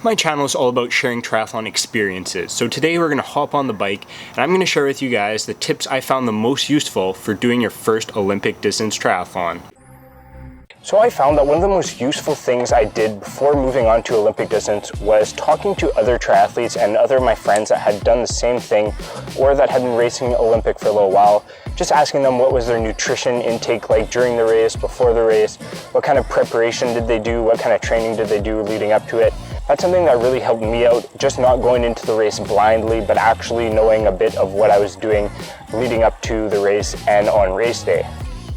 My channel is all about sharing triathlon experiences, so today we're going to hop on the bike and I'm going to share with you guys the tips I found the most useful for doing your first Olympic distance triathlon. So I found that one of the most useful things I did before moving on to Olympic distance was talking to other triathletes and other of my friends that had done the same thing or that had been racing Olympic for a little while, just asking them what was their nutrition intake like during the race, before the race, what kind of preparation did they do, what kind of training did they do leading up to it. That's something that really helped me out, just not going into the race blindly, but actually knowing a bit of what I was doing leading up to the race and on race day.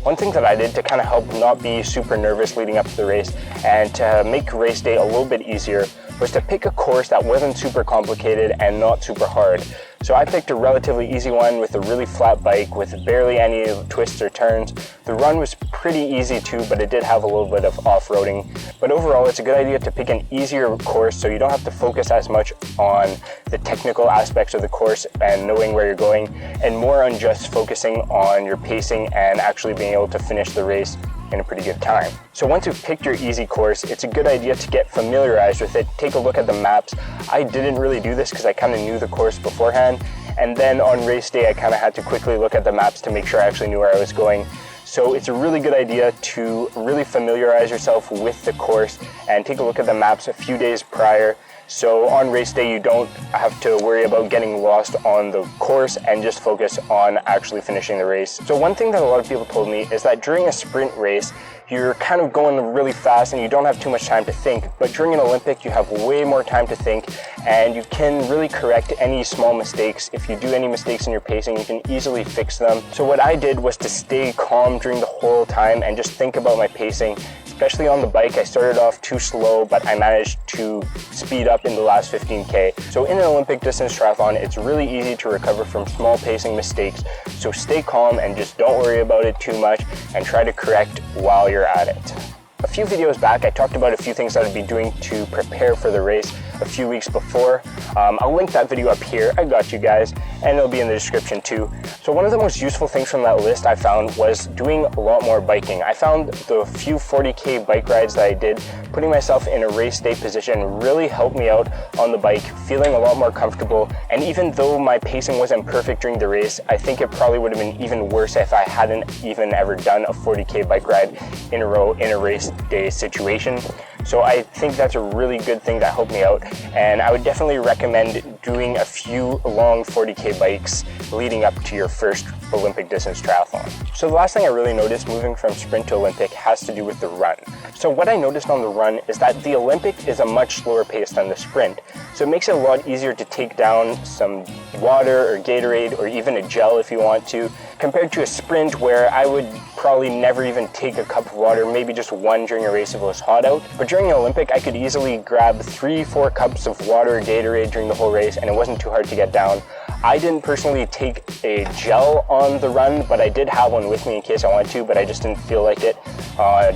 One thing that I did to kind of help not be super nervous leading up to the race and to make race day a little bit easier was to pick a course that wasn't super complicated and not super hard. So I picked a relatively easy one with a really flat bike with barely any twists or turns. The run was pretty easy too, but it did have a little bit of off-roading. But overall, it's a good idea to pick an easier course so you don't have to focus as much on the technical aspects of the course and knowing where you're going, and more on just focusing on your pacing and actually being able to finish the race in a pretty good time. So once you've picked your easy course, it's a good idea to get familiarized with it. Take a look at the maps. I didn't really do this because I kind of knew the course beforehand, and then on race day I kind of had to quickly look at the maps to make sure I actually knew where I was going. So it's a really good idea to really familiarize yourself with the course and take a look at the maps a few days prior. So on race day, you don't have to worry about getting lost on the course and just focus on actually finishing the race. So one thing that a lot of people told me is that during a sprint race, you're kind of going really fast and you don't have too much time to think. But during an Olympic, you have way more time to think and you can really correct any small mistakes. If you do any mistakes in your pacing, you can easily fix them. So what I did was to stay calm during the whole time and just think about my pacing. Especially on the bike, I started off too slow, but I managed to speed up in the last 15K. So in an Olympic distance triathlon, it's really easy to recover from small pacing mistakes. So stay calm and just don't worry about it too much and try to correct while you're at it. A few videos back, I talked about a few things that I'd be doing to prepare for the race a few weeks before. I'll link that video up here. I got you guys, and it'll be in the description too. So one of the most useful things from that list I found was doing a lot more biking. I found the few 40K bike rides that I did, putting myself in a race day position really helped me out on the bike, feeling a lot more comfortable. And even though my pacing wasn't perfect during the race, I think it probably would have been even worse if I hadn't even ever done a 40K bike ride in a row in a race day situation. So I think that's a really good thing that helped me out, and I would definitely recommend doing a few long 40K bikes leading up to your first Olympic distance triathlon. So the last thing I really noticed moving from sprint to Olympic has to do with the run. So what I noticed on the run is that the Olympic is a much slower pace than the sprint. So it makes it a lot easier to take down some water or Gatorade or even a gel if you want to, compared to a sprint where I would probably never even take a cup of water, maybe just one during a race if it was hot out. But during an Olympic, I could easily grab 3-4 cups of water or Gatorade during the whole race, and it wasn't too hard to get down. I didn't personally take a gel on the run, but I did have one with me in case I wanted to, but I just didn't feel like it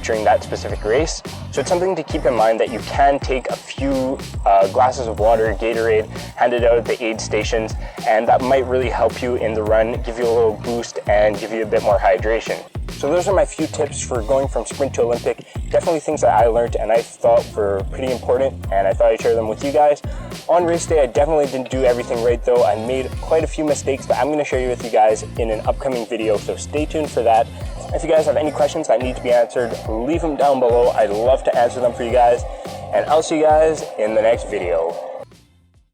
during that specific race. So it's something to keep in mind that you can take a few glasses of water, Gatorade, handed out at the aid stations, and that might really help you in the run, give you a little boost, and give you a bit more hydration. So those are my few tips for going from sprint to Olympic. Definitely things that I learned and I thought were pretty important, and I thought I'd share them with you guys. On race day, I definitely didn't do everything right though. I made quite a few mistakes that I'm going to share with you guys in an upcoming video, so stay tuned for that. If you guys have any questions that need to be answered, leave them down below. I'd love to answer them for you guys, and I'll see you guys in the next video.